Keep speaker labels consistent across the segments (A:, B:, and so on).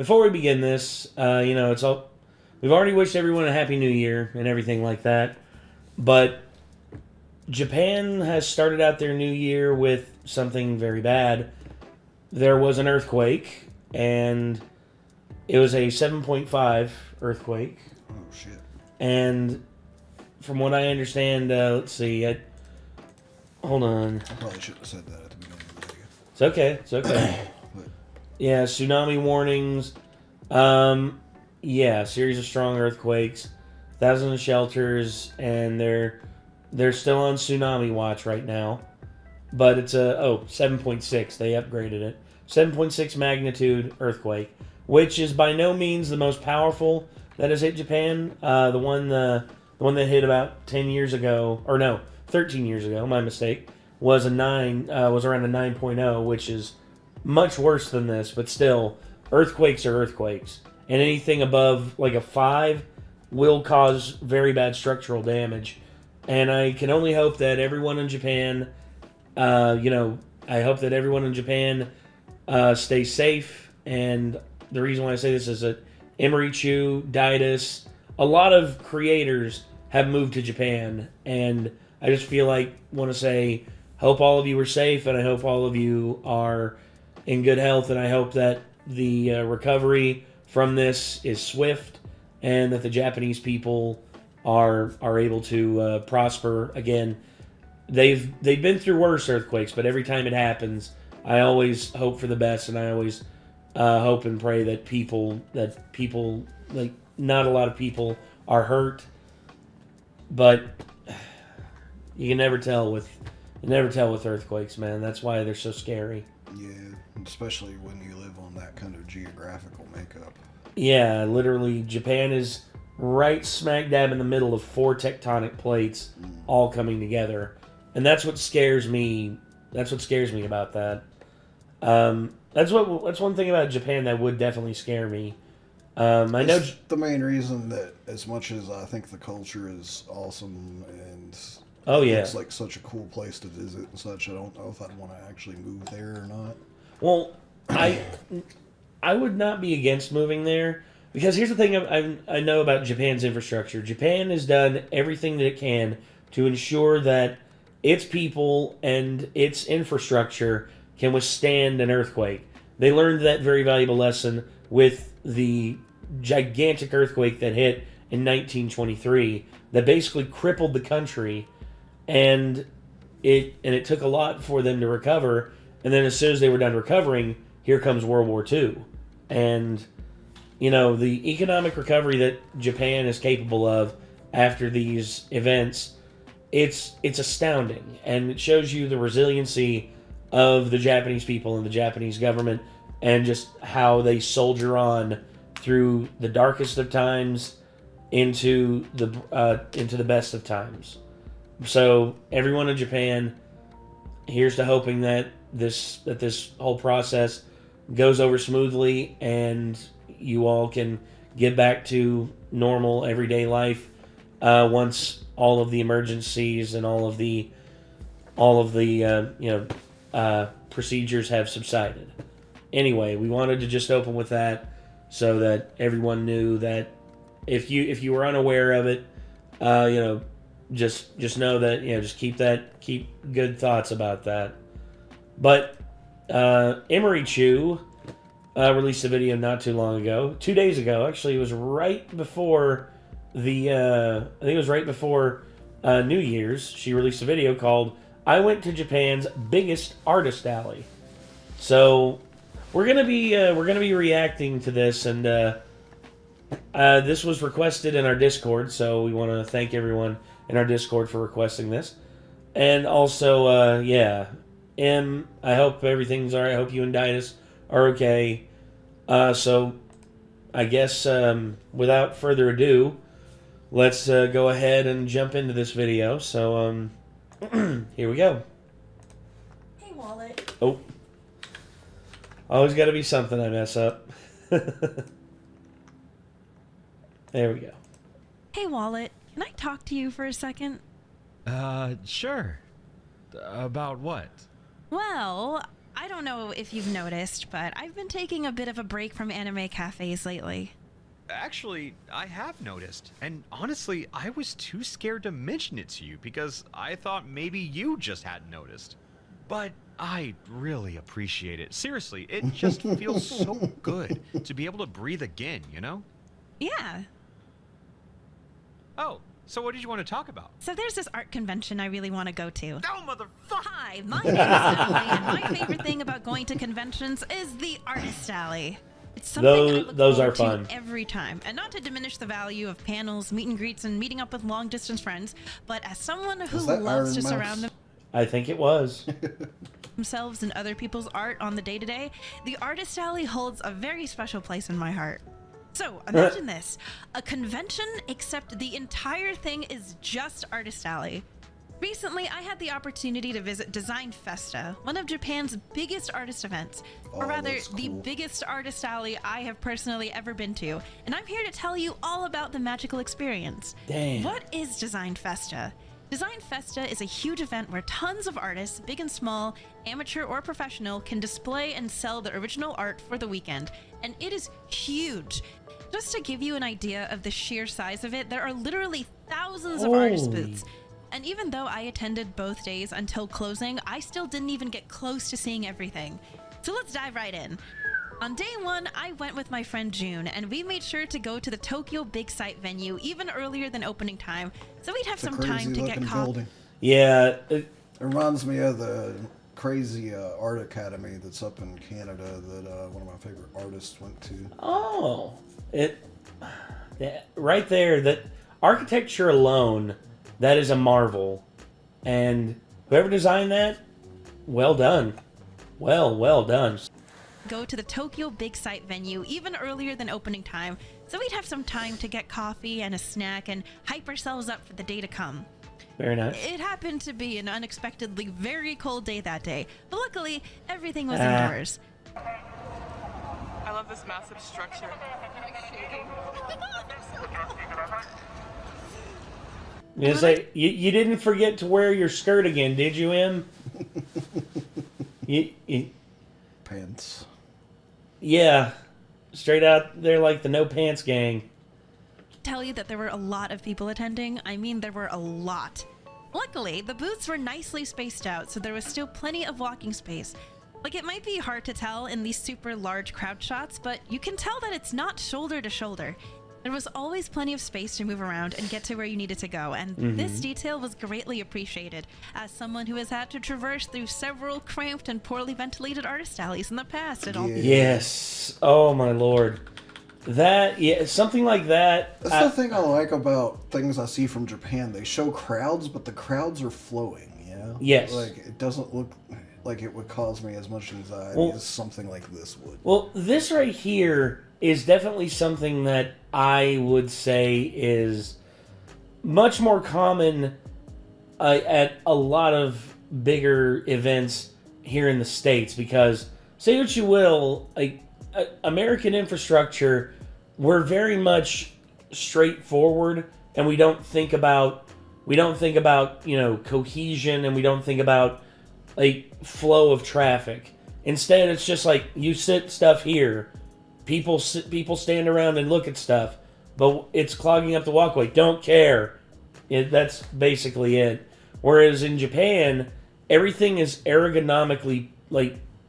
A: before we begin this, it's all we've already wished everyone a happy new year and everything like that, but Japan has started out their new year with something very bad. There was an earthquake, and it was a 7.5 earthquake.
B: Oh, shit.
A: And from what I understand, let's see, hold on.
B: I probably shouldn't have said that at the beginning of the video.
A: It's okay, it's okay. Yeah, tsunami warnings. Series of strong earthquakes, thousands of shelters, and they're still on tsunami watch right now. But it's 7.6. They upgraded it. 7.6 magnitude earthquake, which is by no means the most powerful that has hit Japan. The one that hit about 10 years ago, or no, 13 years ago, my mistake, was around a 9.0, which is much worse than this, but still, earthquakes are earthquakes. And anything above like a 5 will cause very bad structural damage. And I can only hope that everyone in Japan, I hope that everyone in Japan stays safe. And the reason why I say this is that Emery Diaz, a lot of creators have moved to Japan. And I just feel like, want to say, hope all of you are safe, and I hope all of you are in good health, and I hope that the recovery from this is swift, and that the Japanese people are able to prosper again. They've been through worse earthquakes, but every time it happens, I always hope for the best, and I always hope and pray that people like not a lot of people are hurt, but you can never tell with earthquakes, man. That's why they're so scary.
B: Yeah, especially when you live on that kind of geographical makeup.
A: Yeah, literally, Japan is right smack dab in the middle of 4 tectonic plates all coming together. And that's what scares me. That's what scares me about that. That's one thing about Japan that would definitely scare me. I know
B: the main reason that, as much as I think the culture is awesome and it's like such a cool place to visit and such, I don't know if I'd want to actually move there or not.
A: Well, I would not be against moving there, because here's the thing I know about Japan's infrastructure. Japan has done everything that it can to ensure that its people and its infrastructure can withstand an earthquake. They learned that very valuable lesson with the gigantic earthquake that hit in 1923 that basically crippled the country, and it took a lot for them to recover. And then as soon as they were done recovering, here comes World War II. And, the economic recovery that Japan is capable of after these events, it's astounding. And it shows you the resiliency of the Japanese people and the Japanese government, and just how they soldier on through the darkest of times into the best of times. So everyone in Japan, here's to hoping that this whole process goes over smoothly, and you all can get back to normal everyday life once all of the emergencies and all of the procedures have subsided. Anyway, we wanted to just open with that so that everyone knew that if you were unaware of it, just know that, just keep good thoughts about that. But Emery released a video not too long ago, 2 days ago. Actually, it was right before New Year's. She released a video called "I Went to Japan's Biggest Artist Alley." So we're gonna be reacting to this, and this was requested in our Discord. So we want to thank everyone in our Discord for requesting this, and also I hope everything's alright. I hope you and Diaz are okay. So I guess without further ado, let's go ahead and jump into this video. So here we go.
C: Hey, Wallet.
A: Oh, always got to be something I mess up. There we go.
C: Hey, Wallet. Can I talk to you for a second?
D: Sure. About what?
C: Well, I don't know if you've noticed, but I've been taking a bit of a break from anime cafes lately.
D: Actually, I have noticed. And honestly, I was too scared to mention it to you because I thought maybe you just hadn't noticed. But I really appreciate it. Seriously, it just feels so good to be able to breathe again, you know?
C: Yeah.
D: Oh, so what did you want to talk about?
C: So there's this art convention I really want to go to.
D: Oh, motherfucker!
C: Hi, my name is Emily, and my favorite thing about going to conventions is the Artist Alley. It's something I look
A: those
C: forward
A: are fun
C: to every time. And not to diminish the value of panels, meet and greets, and meeting up with long-distance friends, but as someone who loves to surround
A: I think it was.
C: themselves and other people's art on the day-to-day, the Artist Alley holds a very special place in my heart. So, imagine this. A convention, except the entire thing is just Artist Alley. Recently, I had the opportunity to visit Design Festa, one of Japan's biggest artist events. Or rather, the biggest Artist Alley I have personally ever been to. And I'm here to tell you all about the magical experience.
A: Damn.
C: What is Design Festa? Design Festa is a huge event where tons of artists, big and small, amateur or professional, can display and sell their original art for the weekend. And it is huge. Just to give you an idea of the sheer size of it, there are literally thousands of artist booths. And even though I attended both days until closing, I still didn't even get close to seeing everything. So let's dive right in. On day one, I went with my friend June, and we made sure to go to the Tokyo Big Sight venue even earlier than opening time, so we'd have some time to get caught.
A: Yeah.
B: It reminds me of the crazy art academy that's up in Canada that one of my favorite artists went to.
A: Oh. Right there, that architecture alone, that is a marvel. And whoever designed that, well done. Well done.
C: Go to the Tokyo Big Sight venue even earlier than opening time, so we'd have some time to get coffee and a snack and hype ourselves up for the day to come.
A: Very nice.
C: It happened to be an unexpectedly very cold day that day, but luckily everything was indoors.
E: I love this massive structure.
A: You didn't forget to wear your skirt again, did you, Em?
B: Pants.
A: Yeah, straight out there like the no pants gang.
C: Tell you that there were a lot of people attending. I mean, there were a lot. Luckily, the booths were nicely spaced out, so there was still plenty of walking space. Like, it might be hard to tell in these super large crowd shots, but you can tell that it's not shoulder to shoulder. There was always plenty of space to move around and get to where you needed to go, and this detail was greatly appreciated. As someone who has had to traverse through several cramped and poorly ventilated artist alleys in the past,
A: Yes. Oh my lord. Something like that.
B: That's the thing I like about things I see from Japan. They show crowds, but the crowds are flowing, you know?
A: Yes.
B: Like, it doesn't look like it would cause me as much anxiety as something like this would.
A: Well, this right here is definitely something that I would say is much more common at a lot of bigger events here in the States, because, say what you will, American infrastructure, we're very much straightforward, and we don't think about cohesion, and we don't think about flow of traffic. Instead, it's just like you sit stuff here. People stand around and look at stuff, but it's clogging up the walkway. Don't care. That's basically it. Whereas in Japan, everything is ergonomically,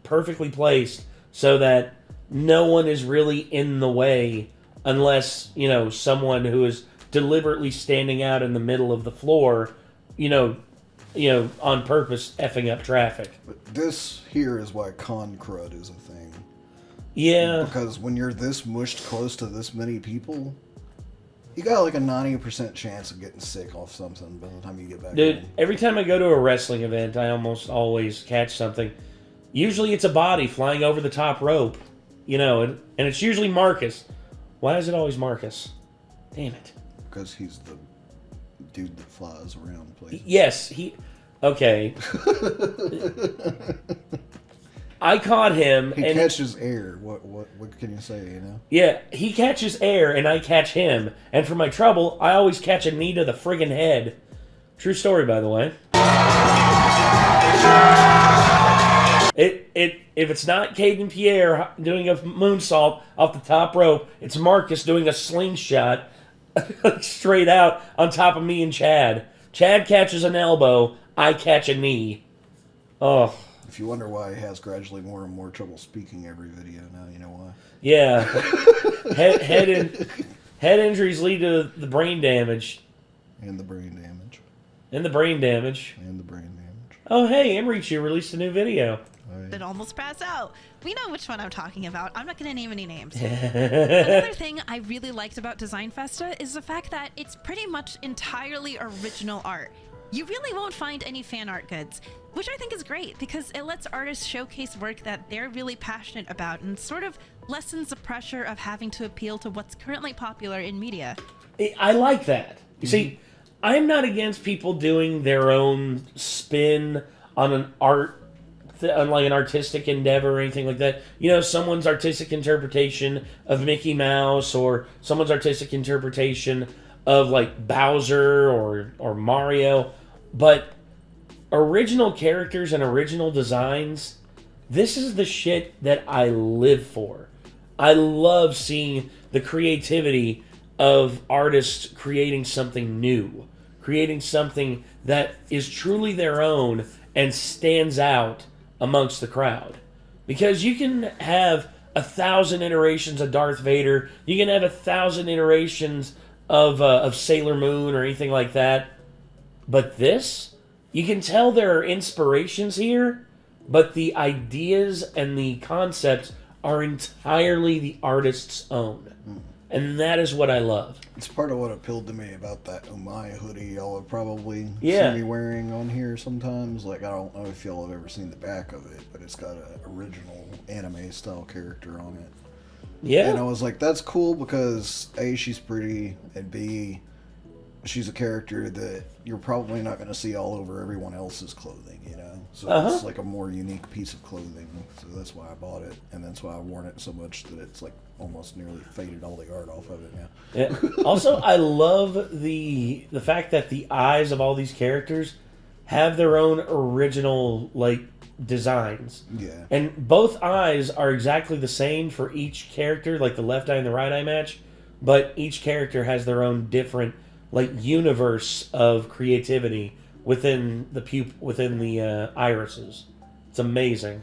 A: perfectly placed so that no one is really in the way unless, someone who is deliberately standing out in the middle of the floor, on purpose effing up traffic.
B: But this here is why con crud is a thing.
A: Yeah.
B: Because when you're this mushed close to this many people, you got like a 90% chance of getting sick off something by the time you get back home.
A: Every time I go to a wrestling event, I almost always catch something. Usually it's a body flying over the top rope, and it's usually Marcus. Why is it always Marcus? Damn it.
B: Because he's the dude that flies around places.
A: Yes, okay. I caught him.
B: He catches air. What can you say,
A: Yeah, he catches air and I catch him. And for my trouble, I always catch a knee to the friggin' head. True story, by the way. If it's not Caden Pierre doing a moonsault off the top rope, it's Marcus doing a slingshot straight out on top of me and Chad. Chad catches an elbow, I catch a knee. Oh.
B: If you wonder why he has gradually more and more trouble speaking every video, now you know why.
A: Yeah. Head injuries lead to the brain damage.
B: And the brain damage.
A: And the brain damage.
B: And the brain damage.
A: Oh, hey, Emrichu released a new video.
C: It almost passed out. We know which one I'm talking about. I'm not going to name any names. Another thing I really liked about Design Festa is the fact that it's pretty much entirely original art. You really won't find any fan art goods, which I think is great because it lets artists showcase work that they're really passionate about and sort of lessens the pressure of having to appeal to what's currently popular in media.
A: I like that. You see, I'm not against people doing their own spin on an like an artistic endeavor or anything like that. You know, someone's artistic interpretation of Mickey Mouse or someone's artistic interpretation of like Bowser or Mario. But original characters and original designs, this is the shit that I live for. I love seeing the creativity of artists creating something new, creating something that is truly their own and stands out amongst the crowd. Because you can have 1,000 iterations of Darth Vader, you can have 1,000 iterations of Sailor Moon or anything like that, but this, you can tell there are inspirations here, but the ideas and the concepts are entirely the artist's own. And that is what I love.
B: It's part of what appealed to me about that Umaya hoodie y'all have probably
A: Yeah.
B: seen me wearing on here sometimes. Like, I don't know if y'all have ever seen the back of it, but it's got an original anime-style character on it.
A: Yeah.
B: And I was like, that's cool because, A, she's pretty, and B, she's a character that you're probably not going to see all over everyone else's clothing, you know? So it's like a more unique piece of clothing. So that's why I bought it. And that's why I've worn it so much that it's like almost nearly faded all the art off of it now.
A: Yeah. Also, I love the fact that the eyes of all these characters have their own original, like, designs.
B: Yeah.
A: And both eyes are exactly the same for each character, like the left eye and the right eye match, but each character has their own different, like, universe of creativity within the irises. It's amazing.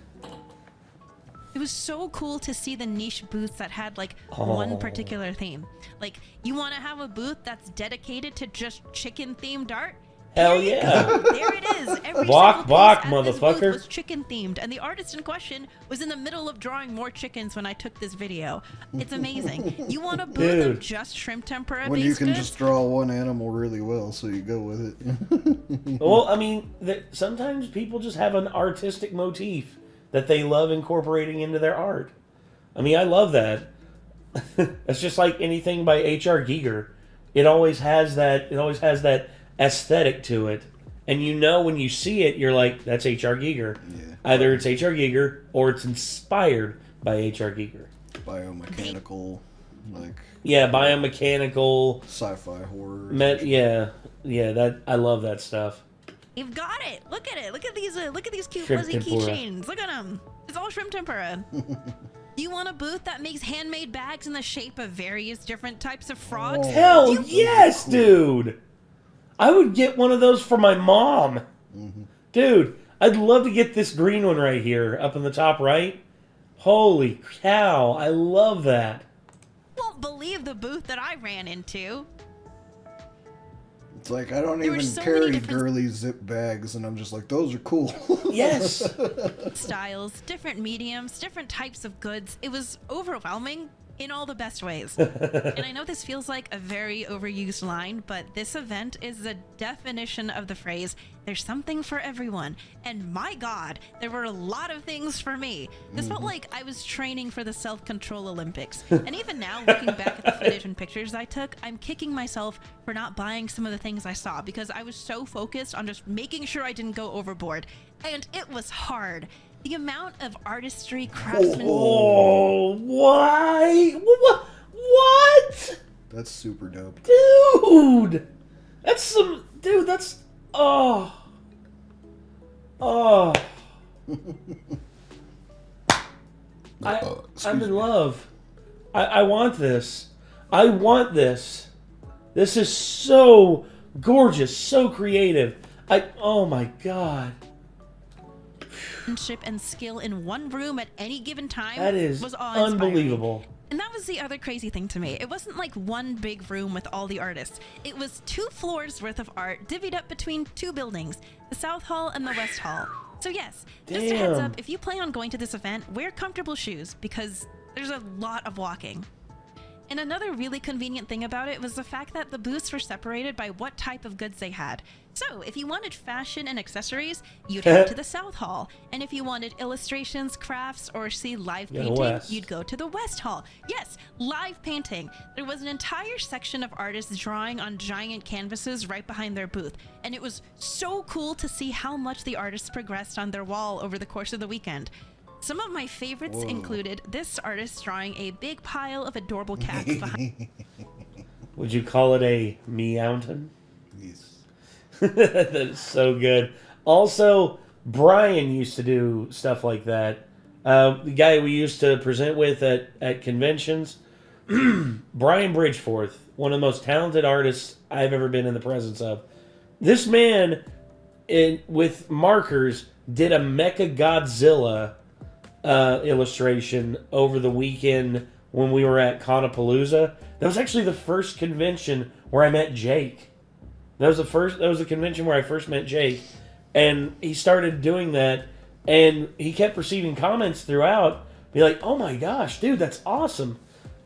C: It was so cool to see the niche booths that had like one particular theme. Like, you want to have a booth that's dedicated to just chicken themed art?
A: Hell yeah.
C: There it is. Every
A: Block,
C: single piece at this
A: motherfucker.
C: booth was chicken themed, and the artist in question was in the middle of drawing more chickens when I took this video. It's amazing. You want a booth of just shrimp tempura
B: When you
C: based
B: can
C: goods?
B: just draw one animal really well, so you go with it.
A: Well, I mean, sometimes people just have an artistic motif that they love incorporating into their art. I mean, I love that. It's just like anything by H.R. Giger. It always has that aesthetic to it. And you know when you see it, you're like, that's H.R. Giger.
B: Yeah.
A: Either it's H.R. Giger or it's inspired by H.R. Giger.
B: Biomechanical, like...
A: Yeah, biomechanical...
B: Sci-fi horror.
A: That I love that stuff.
C: You've got it. Look at it. Look at these cute
A: Shrimp
C: fuzzy
A: tempura.
C: keychains. Look at them. It's all shrimp tempura. You want a booth that makes handmade bags in the shape of various different types of frogs?
A: Hell yes, dude! I would get one of those for my mom. Dude, I'd love to get this green one right here, up in the top right. Holy cow, I love that.
C: Won't believe the booth that I ran into.
B: It's like, I don't
C: There were
B: even
C: so
B: carry
C: many different-
B: girly zip bags, and I'm just like, those are cool.
A: Yes.
C: Styles, different mediums, different types of goods. It was overwhelming in all the best ways. And I know this feels like a very overused line, but this event is the definition of the phrase, there's something for everyone. And my God, there were a lot of things for me. This felt like I was training for the self-control Olympics. And even now, looking back at the footage and pictures I took, I'm kicking myself for not buying some of the things I saw because I was so focused on just making sure I didn't go overboard. And it was hard. The amount of artistry, craftsmanship.
A: Oh, why? What?
B: That's super dope.
A: Dude! That's some... Dude, that's... Oh. I'm in love. I want this. I want this. This is so gorgeous, so creative. Oh my god.
C: And skill in one room at any given time
A: That is
C: was awe-inspiring.
A: unbelievable.
C: And that was the other crazy thing to me. It wasn't like one big room with all the artists. It was 2 floors worth of art divvied up between 2 buildings, the South Hall and the West Hall. So yes, just a heads up, if you plan on going to this event, wear comfortable shoes because there's a lot of walking. And another really convenient thing about it was the fact that the booths were separated by what type of goods they had. So if you wanted fashion and accessories, you'd head to the South Hall. And if you wanted illustrations, crafts, or see live painting, you'd go to the West Hall. Yes, live painting. There was an entire section of artists drawing on giant canvases right behind their booth. And it was so cool to see how much the artists progressed on their wall over the course of the weekend. Some of my favorites included this artist drawing a big pile of adorable cats behind.
A: Would you call it a meountain?
B: Yes.
A: That is so good. Also, Brian used to do stuff like that. The guy we used to present with at conventions, Brian Bridgeforth, one of the most talented artists I've ever been in the presence of. This man, with markers, did a Mecha Godzilla illustration over the weekend when we were at Conapalooza. That was actually the first convention where I met Jake. That was the convention where I first met Jake, and he started doing that, and he kept receiving comments throughout, be like, "Oh my gosh, dude, that's awesome!"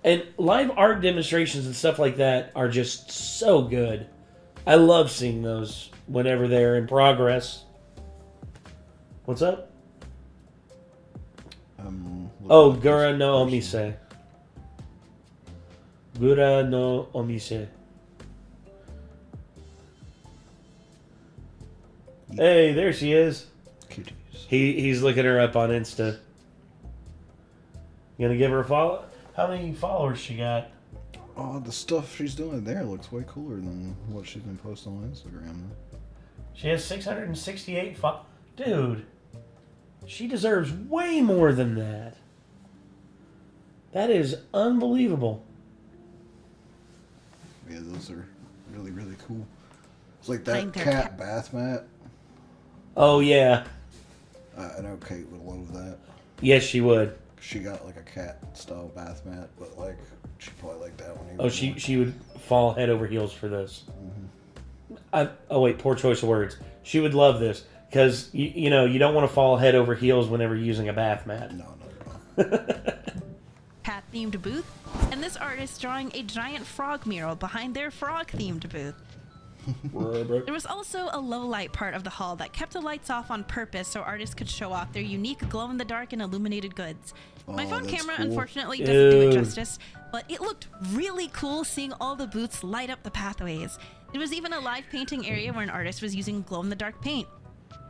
A: And live art demonstrations and stuff like that are just so good. I love seeing those whenever they're in progress. What's up? Gura no Omise. Gura no Omise. Hey, there she is.
B: Cuties.
A: He's looking her up on Insta. You gonna give her a follow? How many followers she got?
B: Oh, the stuff she's doing there looks way cooler than what she's been posting on Instagram.
A: She has 668 Dude, she deserves way more than that. That is unbelievable.
B: Yeah, those are really, really cool. It's like that cat bath mat.
A: Oh, yeah.
B: I know Kate would love that.
A: Yes, she would.
B: She got like a cat-style bath mat, but like she'd probably like that one.
A: Oh, she would fall head over heels for this. Mm-hmm. Oh, wait, poor choice of words. She would love this because, you know, you don't want to fall head over heels whenever you're using a bath mat.
B: No.
C: Cat-themed booth, and this artist drawing a giant frog mural behind their frog-themed booth. There was also a low-light part of the hall that kept the lights off on purpose so artists could show off their unique glow-in-the-dark and illuminated goods. My phone camera, unfortunately, doesn't do it justice, but it looked really cool seeing all the booths light up the pathways. There was even a live painting area where an artist was using glow-in-the-dark paint.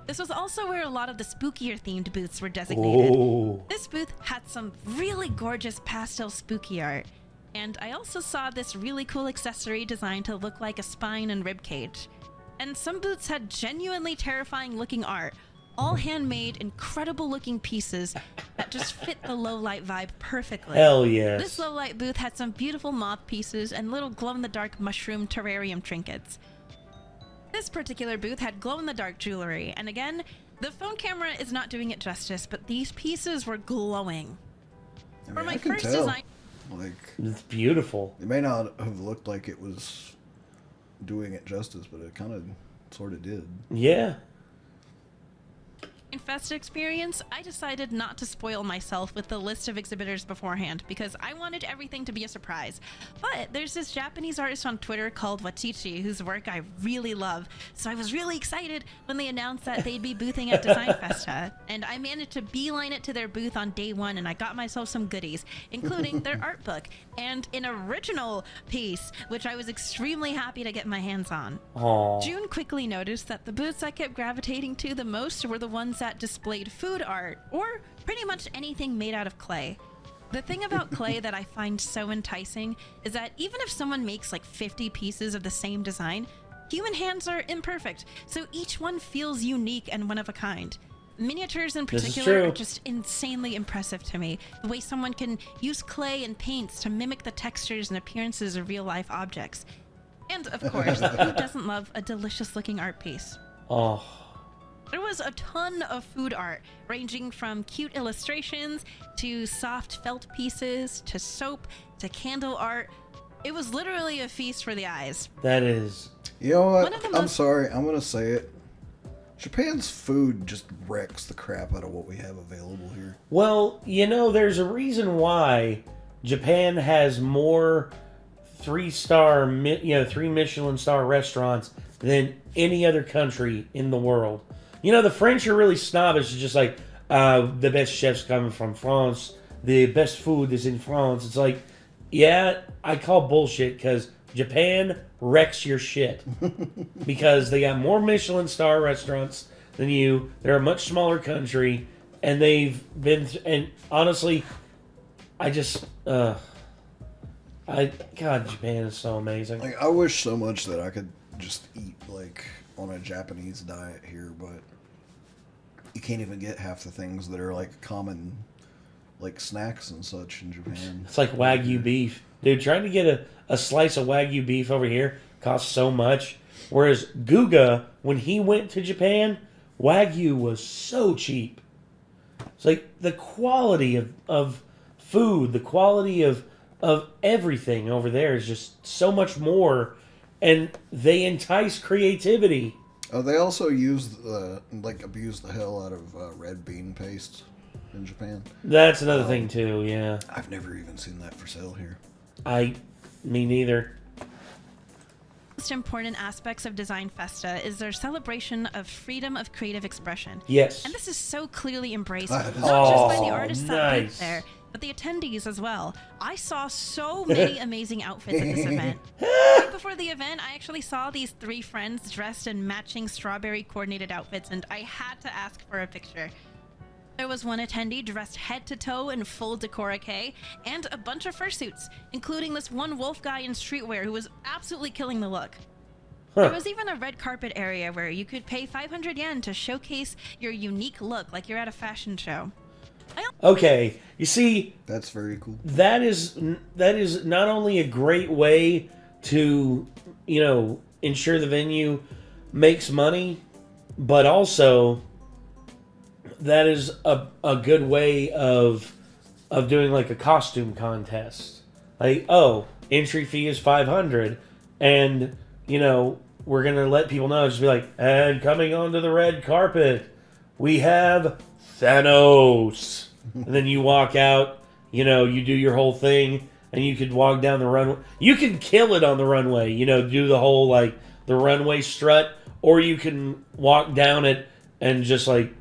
C: This was also where a lot of the spookier-themed booths were designated.
A: Oh.
C: This booth had some really gorgeous pastel spooky art. And I also saw this really cool accessory designed to look like a spine and rib cage. And some booths had genuinely terrifying looking art, all handmade, incredible looking pieces that just fit the low light vibe perfectly.
A: Hell yes.
C: This low light booth had some beautiful moth pieces and little glow in the dark mushroom terrarium trinkets. This particular booth had glow in the dark jewelry, and again, the phone camera is not doing it justice, but these pieces were glowing. For my first design.
B: Like,
A: it's beautiful.
B: It may not have looked like it was doing it justice, but it kind of sort of did.
A: Yeah.
C: In Festa experience, I decided not to spoil myself with the list of exhibitors beforehand because I wanted everything to be a surprise. But there's this Japanese artist on Twitter called Wachichi whose work I really love, so I was really excited when they announced that they'd be boothing at Design Festa, and I managed to beeline it to their booth on day one, and I got myself some goodies, including their art book and an original piece, which I was extremely happy to get my hands on.
A: Aww.
C: June quickly noticed that the booths I kept gravitating to the most were the ones that displayed food art, or pretty much anything made out of clay. The thing about clay that I find so enticing is that even if someone makes like 50 pieces of the same design, human hands are imperfect, so each one feels unique and one of a kind. Miniatures in
A: This is
C: particular
A: true.
C: are just insanely impressive to me. The way someone can use clay and paints to mimic the textures and appearances of real-life objects. And, of course, who doesn't love a delicious-looking art piece?
A: Oh,
C: There was a ton of food art, ranging from cute illustrations to soft felt pieces to soap to candle art. It was literally a feast for the eyes.
A: that is.
B: You know what?
C: One of the
B: I'm
C: most-
B: sorry. I'm going to say it. Japan's food just wrecks the crap out of what we have available here.
A: Well, there's a reason why Japan has more 3-star, 3 Michelin star restaurants than any other country in the world. The French are really snobbish. It's just like, the best chefs coming from France. The best food is in France. It's like, yeah, I call bullshit because Japan wrecks your shit. Because they got more Michelin star restaurants than you. They're a much smaller country. And they've been... and honestly, I just... God, Japan is so amazing.
B: Like, I wish so much that I could just eat, like, on a Japanese diet here, but you can't even get half the things that are, like, common, like, snacks and such in Japan.
A: It's like Wagyu beef. Dude, trying to get a slice of Wagyu beef over here costs so much. Whereas Guga, when he went to Japan, Wagyu was so cheap. It's like the quality of food, the quality of everything over there is just so much more. And they entice creativity.
B: They also abuse the hell out of red bean paste in Japan.
A: That's another thing too, yeah.
B: I've never even seen that for sale here.
A: Me neither.
C: Most important aspects of Design Festa is their celebration of freedom of creative expression.
A: Yes.
C: And this is so clearly embraced,
B: That
C: not
B: is
C: just by the
A: Oh,
C: artists that work
A: nice.
C: there, but the attendees as well. I saw so many amazing outfits at this event. Right before the event, I actually saw these 3 friends dressed in matching strawberry coordinated outfits, and I had to ask for a picture. There was one attendee dressed head to toe in full Decora-K, and a bunch of fursuits, including this one wolf guy in streetwear who was absolutely killing the look. There was even a red carpet area where you could pay 500 yen to showcase your unique look like you're at a fashion show.
A: Okay, you see,
B: That's very cool.
A: that is not only a great way to, ensure the venue makes money, but also that is a good way of doing like a costume contest. Like, entry fee is 500, and we're gonna let people know. Just be like, and coming onto the red carpet, we have Thanos. And then you walk out. You do your whole thing, and you could walk down the runway. You can kill it on the runway. Do the whole like the runway strut, or you can walk down it and just like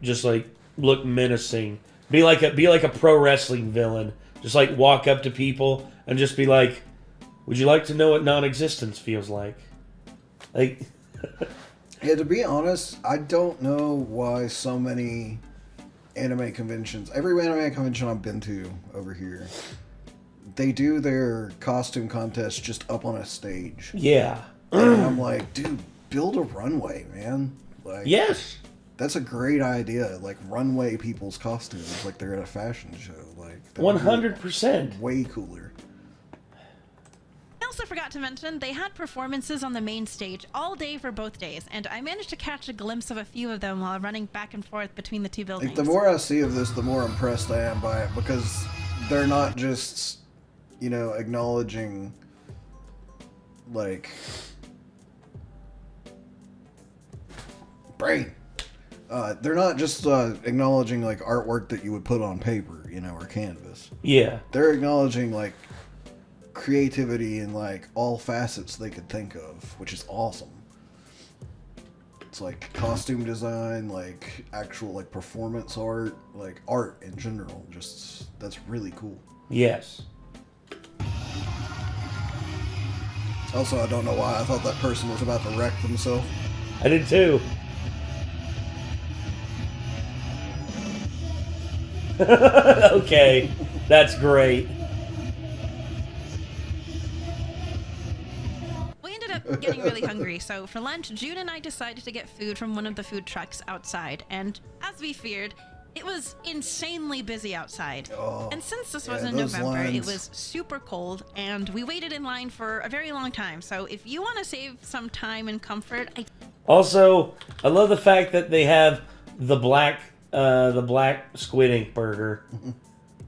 A: look menacing. Be like a pro wrestling villain. Just like walk up to people and just be like, "Would you like to know what non-existence feels like?" Like,
B: Yeah, to be honest, I don't know why so many anime conventions, every anime convention I've been to over here, they do their costume contest just up on a stage.
A: yeah,
B: And I'm like, dude, build a runway, man. Like,
A: yes,
B: that's a great idea. Like, runway people's costumes, like they're at a fashion show. Like, that would be
A: 100%.
B: way cooler.
C: I also forgot to mention they had performances on the main stage all day for both days, and I managed to catch a glimpse of a few of them while running back and forth between the 2 buildings.
B: Like, the more I see of this, the more impressed I am by it, because they're not just, acknowledging, like, brain. They're not just acknowledging, like, artwork that you would put on paper, or canvas.
A: Yeah,
B: They're acknowledging, like, creativity in, like, all facets they could think of, which is awesome. It's like costume design, like actual like performance art, like art in general. Just that's really cool.
A: yes.
B: Also, I don't know why I thought that person was about to wreck themselves.
A: I did too. Okay, that's great.
C: We ended up getting really hungry, so for lunch, June and I decided to get food from one of the food trucks outside, and as we feared, it was insanely busy outside.
B: Oh,
C: and since this
B: yeah,
C: was in
B: those
C: November, it
B: lines.
C: was super cold, and we waited in line for a very long time. So if you want to save some time and comfort,
A: Also, I love the fact that they have the black squid ink burger.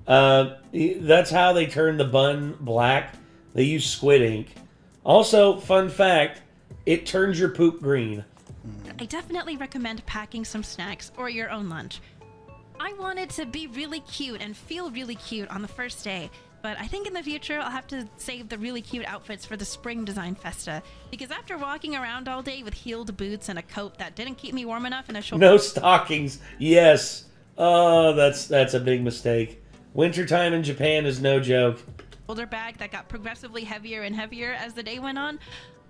A: That's how they turn the bun black. They use squid ink. Also, fun fact, it turns your poop green.
C: I definitely recommend packing some snacks or your own lunch. I wanted to be really cute and feel really cute on the first day, but I think in the future I'll have to save the really cute outfits for the Spring Design Festa, because after walking around all day with heeled boots and a coat that didn't keep me warm enough and a shoulder...
A: No stockings. Yes. Oh, that's a big mistake. Wintertime in Japan is no joke.
C: shoulder bag that got progressively heavier and heavier as the day went on,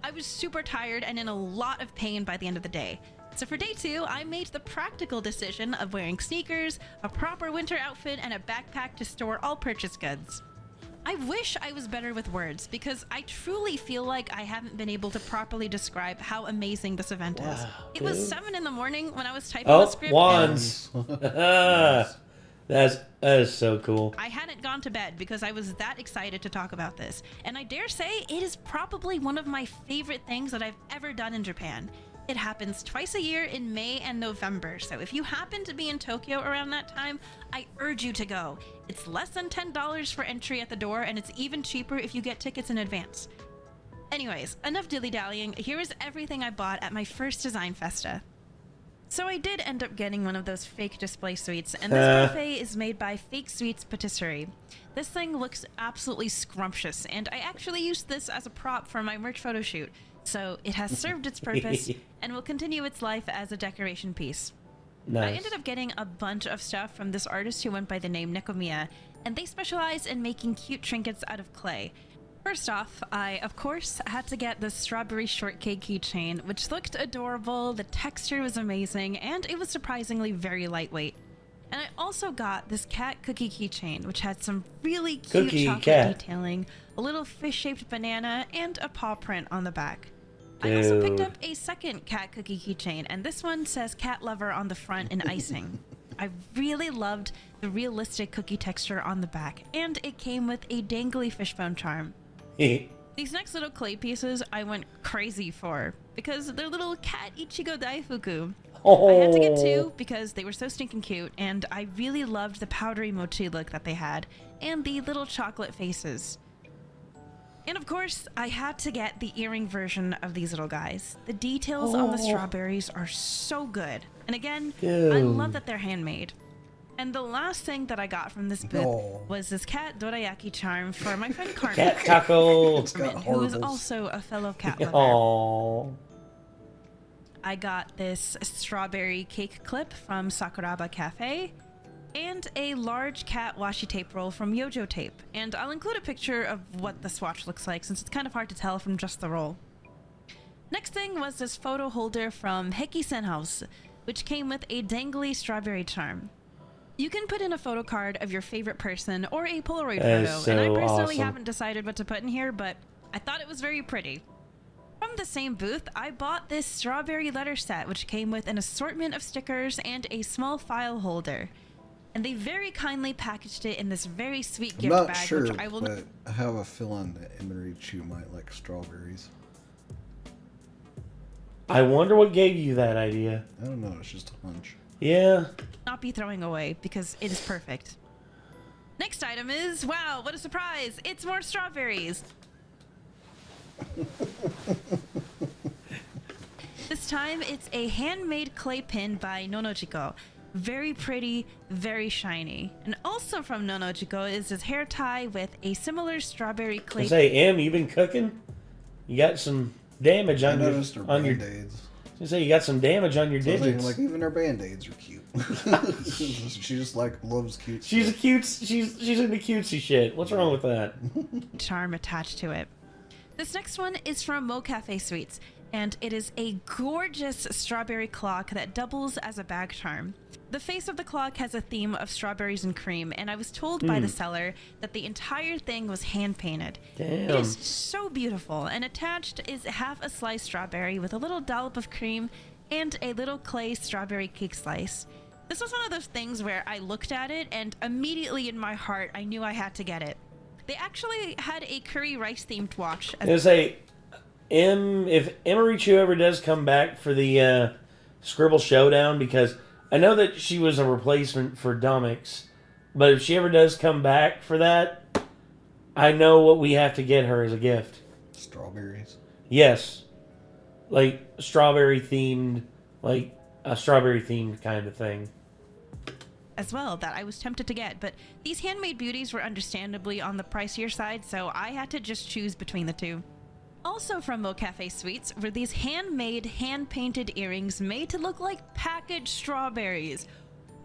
C: I was super tired and in a lot of pain by the end of the day. So for day 2, I made the practical decision of wearing sneakers, a proper winter outfit, and a backpack to store all purchase goods. I wish I was better with words, because I truly feel like I haven't been able to properly describe how amazing this event is.
A: Wow,
C: It was
A: dude.
C: 7 in the morning when I was typing the
A: Oh,
C: script.
A: wands. That is so cool.
C: I hadn't gone to bed because I was that excited to talk about this, and I dare say it is probably one of my favorite things that I've ever done in Japan. It happens twice a year in May and November, so if you happen to be in Tokyo around that time, I urge you to go. It's less than $10 for entry at the door, and it's even cheaper if you get tickets in advance. Anyways, enough dilly-dallying. Here is everything I bought at my first design festa. So I did end up getting one of those fake display suites, and this buffet is made by Fake Sweets Patisserie. This thing looks absolutely scrumptious, and I actually used this as a prop for my merch photo shoot, so it has served its purpose and will continue its life as a decoration piece.
A: Nice.
C: I ended up getting a bunch of stuff from this artist who went by the name Nekomiya, and they specialize in making cute trinkets out of clay. First off, I, of course, had to get the strawberry shortcake keychain, which looked adorable, the texture was amazing, and it was surprisingly very lightweight. And I also got this cat cookie keychain, which had some really cute
A: Cookie
C: chocolate
A: cat.
C: detailing, a little fish-shaped banana, and a paw print on the back. I also picked
A: Dude.
C: up a second cat cookie keychain, and this one says cat lover on the front in icing. I really loved the realistic cookie texture on the back, and it came with a dangly fishbone charm. These next little clay pieces I went crazy for, because they're little cat Ichigo Daifuku. I had to get 2 because they were so stinking cute, and I really loved the powdery mochi look that they had, and the little chocolate faces. And of course, I had to get the earring version of these little guys. The details on the strawberries are so good. And again, I
A: Dude.
C: love that they're handmade. And the last thing that I got from this booth was this cat dorayaki charm for my friend Carmen,
A: Cat taco.
B: got
C: who is
B: horribles.
C: also a fellow cat lover.
A: Aww.
C: I got this strawberry cake clip from Sakuraba Cafe, and a large cat washi tape roll from Yojo Tape. And I'll include a picture of what the swatch looks like, since it's kind of hard to tell from just the roll. Next thing was this photo holder from Heki Senhouse, which came with a dangly strawberry charm. You can put in a photo card of your favorite person or a Polaroid
A: That
C: photo,
A: is
C: and I
A: so
C: personally
A: awesome.
C: haven't decided what to put in here, but I thought it was very pretty. From the same booth, I bought this strawberry letter set, which came with an assortment of stickers and a small file holder. And they very kindly packaged it in this very sweet
B: I'm
C: gift
B: not
C: bag,
B: sure,
C: which I will
B: but I have a feeling that Emirichu might like strawberries.
A: I wonder what gave you that idea.
B: I don't know, it's just a hunch.
A: Yeah.
C: not be throwing away because it is perfect. Next item is, wow, what a surprise! It's more strawberries! This time, it's a handmade clay pin by Nonojiko. Very pretty, very shiny. And also from Nonojiko is this hair tie with a similar strawberry clay.
A: Say, Em, you been cooking? You got some damage
B: I
A: on your
B: noticed her
A: on your.
B: band-aids.
A: I say you got some damage on your
B: So I was thinking,
A: digits.
B: like, even her band-aids are cute. She just, like, loves cute
A: She's a
B: stuff.
A: cute. She's into cutesy shit. What's wrong with that?
C: Charm attached to it. This next one is from Mo Cafe Sweets, and it is a gorgeous strawberry clock that doubles as a bag charm. The face of the clock has a theme of strawberries and cream, and I was told by the seller that the entire thing was hand-painted.
A: Damn.
C: It is so beautiful, and attached is half a sliced strawberry with a little dollop of cream and a little clay strawberry cake slice. This was one of those things where I looked at it, and immediately in my heart, I knew I had to get it. They actually had a curry rice-themed watch.
A: I was say, if Emirichu ever does come back for the Scribble Showdown, because I know that she was a replacement for Domix, but if she ever does come back for that, I know what we have to get her as a gift.
B: Strawberries.
A: Yes. Like, strawberry-themed, like a strawberry-themed kind of thing.
C: As well that I was tempted to get, but these handmade beauties were understandably on the pricier side, so I had to just choose between the two. Also from Mo Cafe Sweets were these handmade, hand-painted earrings made to look like packaged strawberries.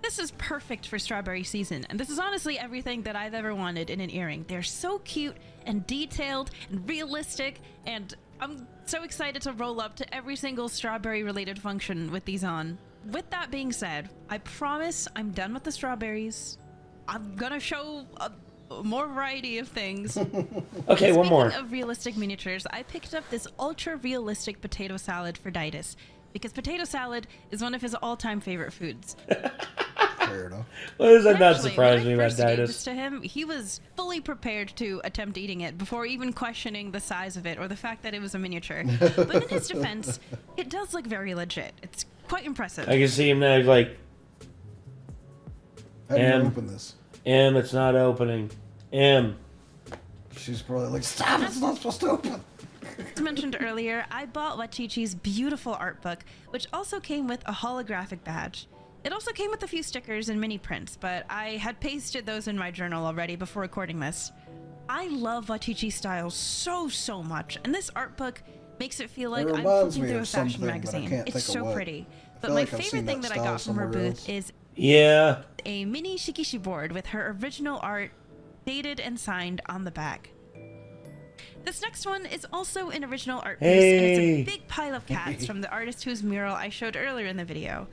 C: This is perfect for strawberry season, and this is honestly everything that I've ever wanted in an earring. They're so cute and detailed and realistic, and I'm so excited to roll up to every single strawberry-related function with these on. With that being said, I promise I'm done with the strawberries. I'm gonna show more variety of things.
A: Okay, one more.
C: Speaking of realistic miniatures, I picked up this ultra-realistic potato salad for Didas, because potato salad is one of his all-time favorite foods.
B: Fair enough.
A: Well, does that not
C: Actually,
A: surprise me
C: when I
A: about
C: first gave
A: Didas?
C: this to him, he was fully prepared to attempt eating it before even questioning the size of it or the fact that it was a miniature. But in his defense, it does look very legit. It's quite impressive.
A: I can see him now, he's like,
B: How do you
A: M.
B: open this?
A: It's not opening.
B: She's probably like, stop, it's not supposed to open.
C: As mentioned earlier, I bought Wachichi's beautiful art book, which also came with a holographic badge. It also came with a few stickers and mini prints, but I had pasted those in my journal already before recording this. I love Wachichi's style so much, and this art book makes it feel like I'm
B: reminds
C: flipping
B: me
C: through a
B: of
C: fashion
B: something, but I
C: magazine.
B: can't
C: It's
B: think of
C: so
B: what.
C: pretty.
B: I
C: But
B: feel
C: my
B: like I've
C: favorite
B: seen
C: thing
B: that
C: that I got
B: style
C: from her
B: somewhere
C: booth
B: else.
C: is
A: Yeah.
C: a mini shikishi board with her original art dated and signed on the back. This next one is also an original art piece, and it's
A: Hey.
C: a big pile of cats from the artist whose mural I showed earlier in the video.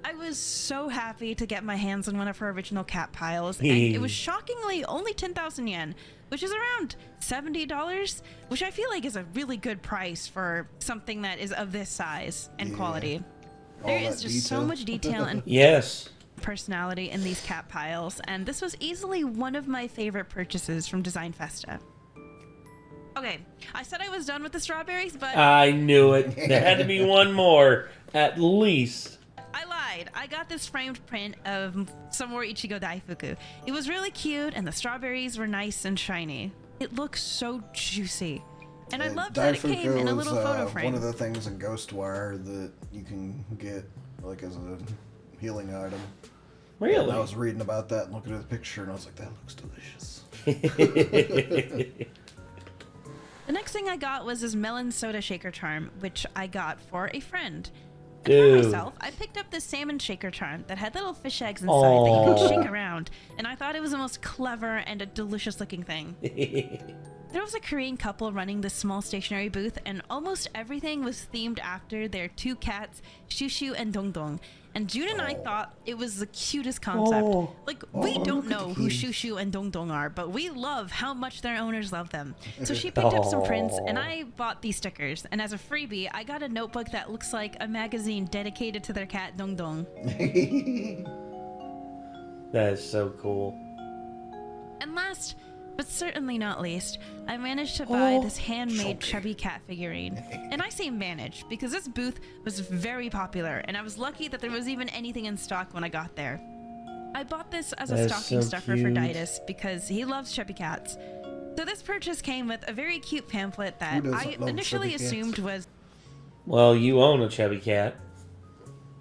C: I was so happy to get my hands on one of her original cat piles, and it was shockingly only 10,000 yen, which is around $70, which I feel like is a really good price for something that is of this size and quality. There
B: All
C: is
B: that
C: just so
B: detail.
C: much detail and
A: Yes.
C: personality in these cat piles, and this was easily one of my favorite purchases from Design Festa. Okay, I said I was done with the strawberries, but
A: I knew it. There had to be one more, at least.
C: I lied. I got this framed print of Samura Ichigo Daifuku. It was really cute, and the strawberries were nice and shiny. It looks so juicy. And I loved that it came in a little photo frame.
B: One of the things in Ghostwire that you can get like as a healing item.
A: Really?
B: And I was reading about that and looking at the picture, and I was like, that looks delicious.
C: The next thing I got was this melon soda shaker charm, which I got for a friend. For
A: Dude.
C: myself, I picked up this salmon shaker charm that had little fish eggs inside that you could shake around, and I thought it was the most clever and a delicious looking thing. There was a Korean couple running this small stationery booth, and almost everything was themed after their two cats, Shushu and Dongdong. And June and I thought it was the cutest concept. Like, we don't know who Shushu and Dongdong are, but we love how much their owners love them. So she picked up some prints, and I bought these stickers. And as a freebie, I got a notebook that looks like a magazine dedicated to their cat, Dongdong.
A: That is so cool.
C: And last, but certainly not least, I managed to buy this handmade chubby cat figurine. And I say managed because this booth was very popular, and I was lucky that there was even anything in stock when I got there. I bought this as a
A: That's
C: stocking
A: so
C: stuffer
A: cute.
C: for Didas because he loves chubby cats. So this purchase came with a very cute pamphlet that
B: Who
C: I
B: doesn't love
C: initially
B: chubby cats?
C: assumed was
A: Well, you own a chubby cat.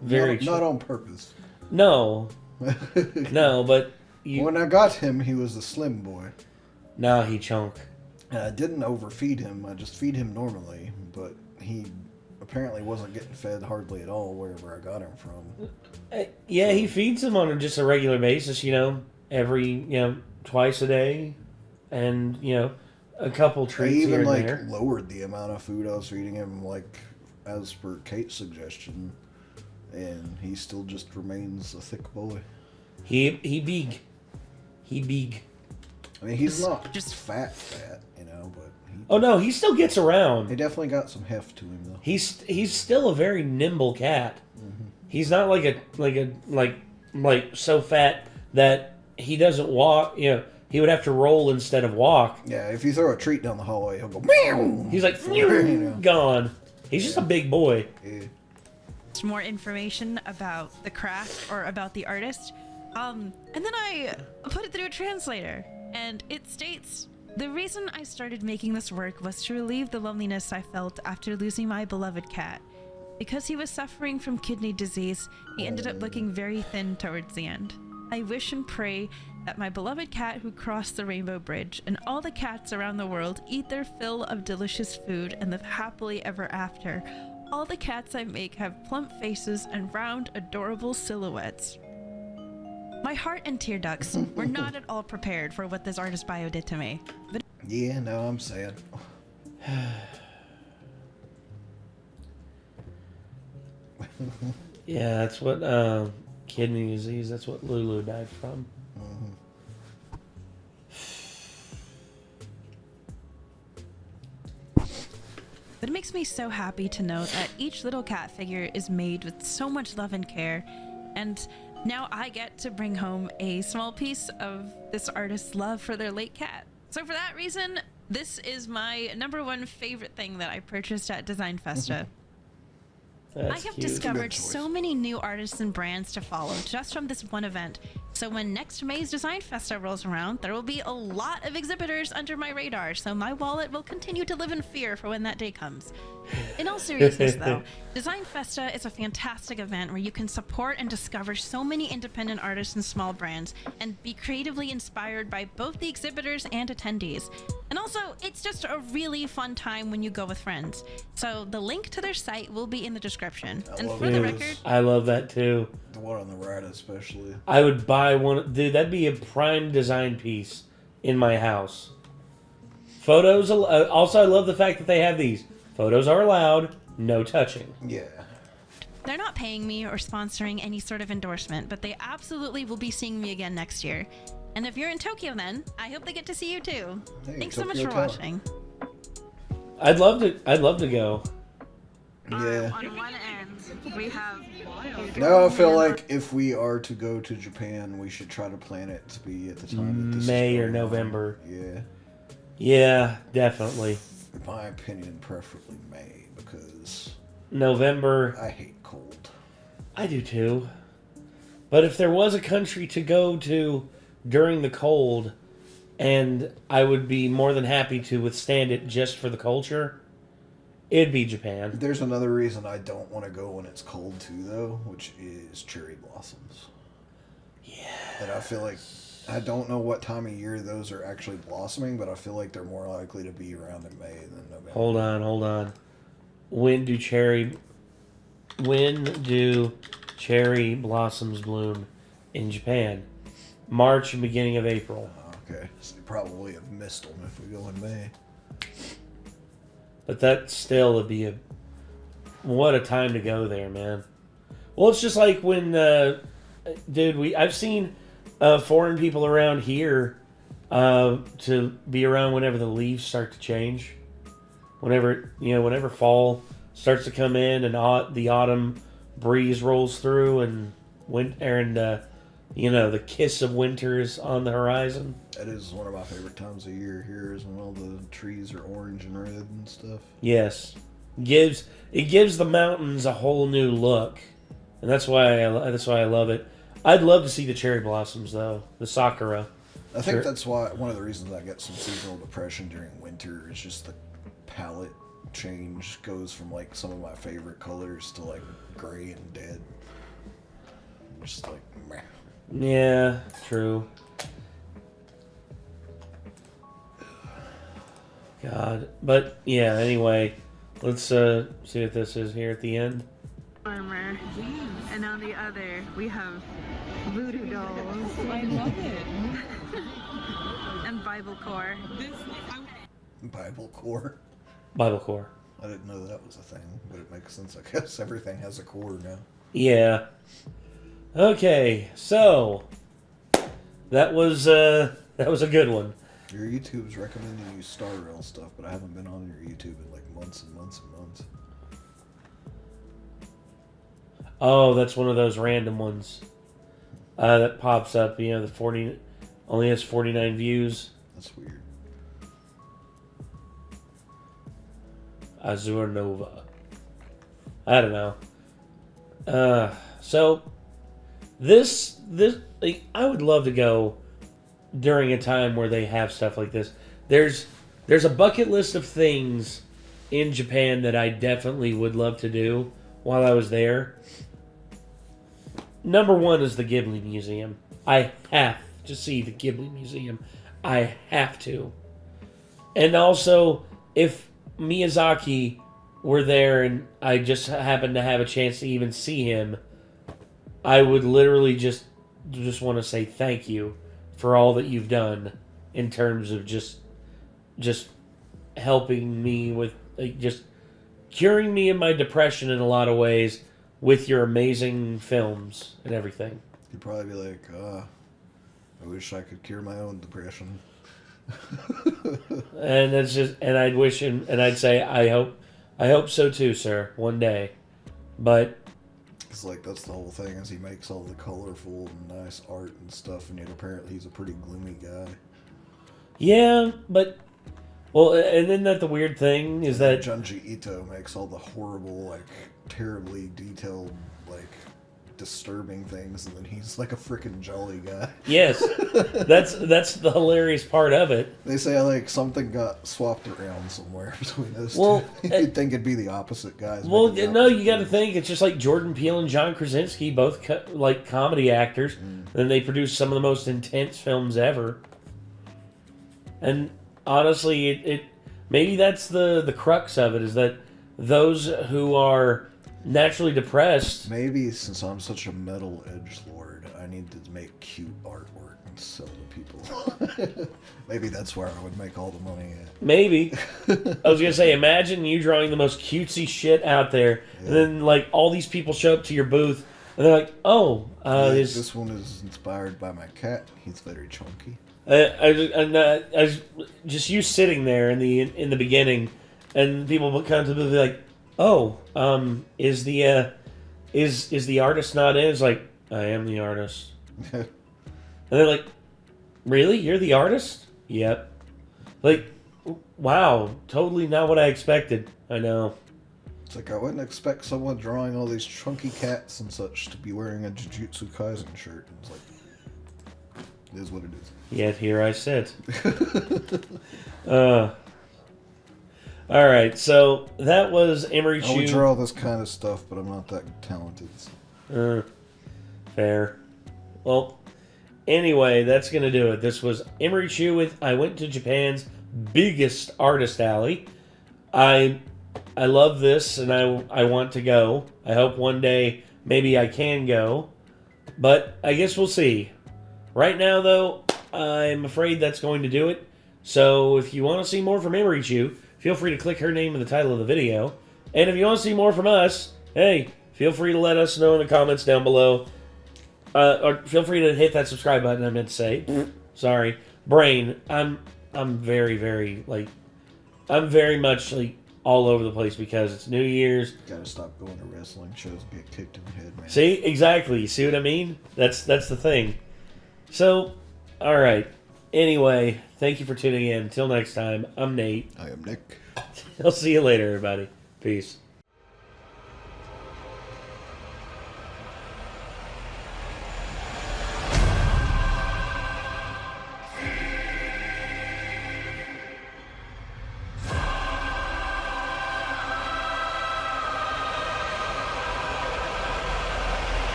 A: Very
B: not on purpose.
A: No. No, but you...
B: When I got him, he was a slim boy.
A: Now he chunk.
B: And I didn't overfeed him. I just feed him normally, but he apparently wasn't getting fed hardly at all wherever I got him from.
A: Yeah, he feeds him on just a regular basis, every, twice a day. And, a couple
B: I
A: treats here
B: even
A: and
B: like
A: there.
B: lowered the amount of food I was feeding him like as per Kate's suggestion, and he still just remains a thick boy.
A: He big.
B: I mean, he's not just fat, you know, but
A: oh no, he still gets around.
B: He definitely got some heft to him, though.
A: He's still a very nimble cat. Mm-hmm. He's not like so fat that he doesn't walk. You know, he would have to roll instead of walk.
B: Yeah, if you throw a treat down the hallway, he'll go meow.
A: He's like gone. He's just a big boy.
B: Yeah.
C: More information about the craft or about the artist, and then I put it through a translator, and it states, the reason I started making this work was to relieve the loneliness I felt after losing my beloved cat. Because he was suffering from kidney disease, he ended up looking very thin towards the end. I wish and pray that my beloved cat who crossed the Rainbow Bridge and all the cats around the world eat their fill of delicious food and live happily ever after. All the cats I make have plump faces and round, adorable silhouettes. My heart and tear ducts were not at all prepared for what this artist bio did to me. But
B: yeah, no, I'm sad.
A: Yeah, that's what kidney disease. That's what Lulu died from.
B: Mm-hmm.
C: But it makes me so happy to know that each little cat figure is made with so much love and care, and now I get to bring home a small piece of this artist's love for their late cat. So for that reason, this is my #1 favorite thing that I purchased at Design Festa.
A: That's
C: I have
A: cute.
C: discovered so many new artists and brands to follow just from this one event. So when next May's Design Festa rolls around, there will be a lot of exhibitors under my radar, so my wallet will continue to live in fear for when that day comes. In all seriousness though, Design Festa is a fantastic event where you can support and discover so many independent artists and small brands and be creatively inspired by both the exhibitors and attendees. And also, it's just a really fun time when you go with friends. So the link to their site will be in the description. And for the record,
A: I love that too.
B: The one on the right especially.
A: I would buy one. Dude, that'd be a prime design piece in my house. Photos. Also, I love the fact that they have these. Photos are allowed, no touching.
B: Yeah.
C: they're not paying me or sponsoring any sort of endorsement, but they absolutely will be seeing me again next year. And if you're in Tokyo then, I hope they get to see you too.
B: Hey,
C: Thanks so much
B: Tokyo
C: for
B: Town.
C: watching.
A: I'd love to go.
B: Yeah.
C: On one end, we have...
B: Now I feel like if we are to go to Japan, we should try to plan it to be at the time that this
A: May
B: is
A: or
B: going on.
A: November.
B: Yeah.
A: Yeah, definitely.
B: In my opinion, preferably May, because
A: November.
B: I hate cold.
A: I do too. But if there was a country to go to during the cold, and I would be more than happy to withstand it just for the culture, it'd be Japan.
B: There's another reason I don't want to go when it's cold too, though, which is cherry blossoms.
A: Yeah.
B: And I feel like, I don't know what time of year those are actually blossoming, but I feel like they're more likely to be around in May than November.
A: Hold on. When do cherry blossoms bloom in Japan? March and beginning of April.
B: Okay, so they probably have missed them if we go in May.
A: But that still would be what a time to go there, man. Well, it's just like when, I've seen foreign people around here to be around whenever the leaves start to change. Whenever fall starts to come in and the autumn breeze rolls through and the kiss of winter is on the horizon.
B: That is one of my favorite times of year here, is when all the trees are orange and red and stuff.
A: Yes, it gives the mountains a whole new look, and that's why I love it. I'd love to see the cherry blossoms though, the sakura.
B: I think that's why one of the reasons I get some seasonal depression during winter is just the palette change goes from like some of my favorite colors to like gray and dead. Just like meh.
A: Yeah, true. God, but yeah. Anyway, let's see what this is here at the end.
C: Armor. And on the other, we have voodoo dolls.
E: I love it.
C: And Bible core.
B: Bible core.
A: Bible core.
B: I didn't know that was a thing, but it makes sense. I guess everything has a core now.
A: Yeah. Okay, so that was a good one.
B: Your YouTube's recommending you Star Rail stuff, but I haven't been on your YouTube in like months and months and months.
A: Oh, that's one of those random ones that pops up. You know, the 40 only has 49 views.
B: That's weird.
A: Azure Nova. I don't know. So this like, I would love to go during a time where they have stuff like this. There's a bucket list of things in Japan that I definitely would love to do while I was there. Number one is the Ghibli Museum. I have to see the Ghibli Museum. I have to. And also, if Miyazaki were there and I just happened to have a chance to even see him, I would literally just want to say thank you for all that you've done in terms of just helping me with, like, just curing me in my depression in a lot of ways with your amazing films and everything.
B: You'd probably be like, I wish I could cure my own depression.
A: And it's just, and I'd wish him, and I'd say, I hope so too, sir, one day. But
B: it's like, that's the whole thing, is he makes all the colorful and nice art and stuff, and yet apparently he's a pretty gloomy guy.
A: yeah, but well, and then that the weird thing is that
B: Junji Ito makes all the horrible, like, terribly detailed, like, disturbing things, and then he's like a freaking jolly guy.
A: yes, that's the hilarious part of it.
B: They say, like, something got swapped around somewhere between those
A: Well,
B: two. You'd think it'd be the opposite guys.
A: Well,
B: making the
A: no,
B: opposite
A: you got to
B: movies.
A: think it's just like Jordan Peele and John Krasinski, both like comedy actors, and they produce some of the most intense films ever. And honestly, it maybe that's the crux of it, is that those who are naturally depressed.
B: Maybe since I'm such a metal edgelord, I need to make cute artwork and sell to people. Maybe that's where I would make all the money at.
A: Maybe. I was gonna say, imagine you drawing the most cutesy shit out there, and then like all these people show up to your booth, and they're like, "Oh,
B: this one is inspired by my cat. He's very chunky."
A: I was just you sitting there in the beginning, and people would come to me like, "Oh, is the artist not in?" It's like, I am the artist, and they're like, "Really? You're the artist?" Yep. Like, wow, totally not what I expected. I know.
B: It's like, I wouldn't expect someone drawing all these chunky cats and such to be wearing a Jujutsu Kaisen shirt. And it's like, it is what it is.
A: Yet here I sit. All right, so that was Emery
B: I would
A: Chu.
B: draw this kind of stuff, but I'm not that talented.
A: Fair. Well, anyway, that's going to do it. This was Emery Chu with I Went to Japan's Biggest Artist Alley. I love this, and I want to go. I hope one day maybe I can go. But I guess we'll see. Right now, though, I'm afraid that's going to do it. So if you want to see more from Emery Chu, feel free to click her name in the title of the video. And if you want to see more from us, hey, feel free to let us know in the comments down below. Or feel free to hit that subscribe button, I meant to say. Sorry. Brain, I'm very, very, like, I'm very much, like, all over the place because it's New Year's.
B: Gotta stop going to wrestling shows and get kicked in the head, man.
A: See? Exactly. See what I mean? That's the thing. So, alright. Anyway, thank you for tuning in. Until next time, I'm Nate.
B: I am Nick.
A: I'll see you later, everybody. Peace.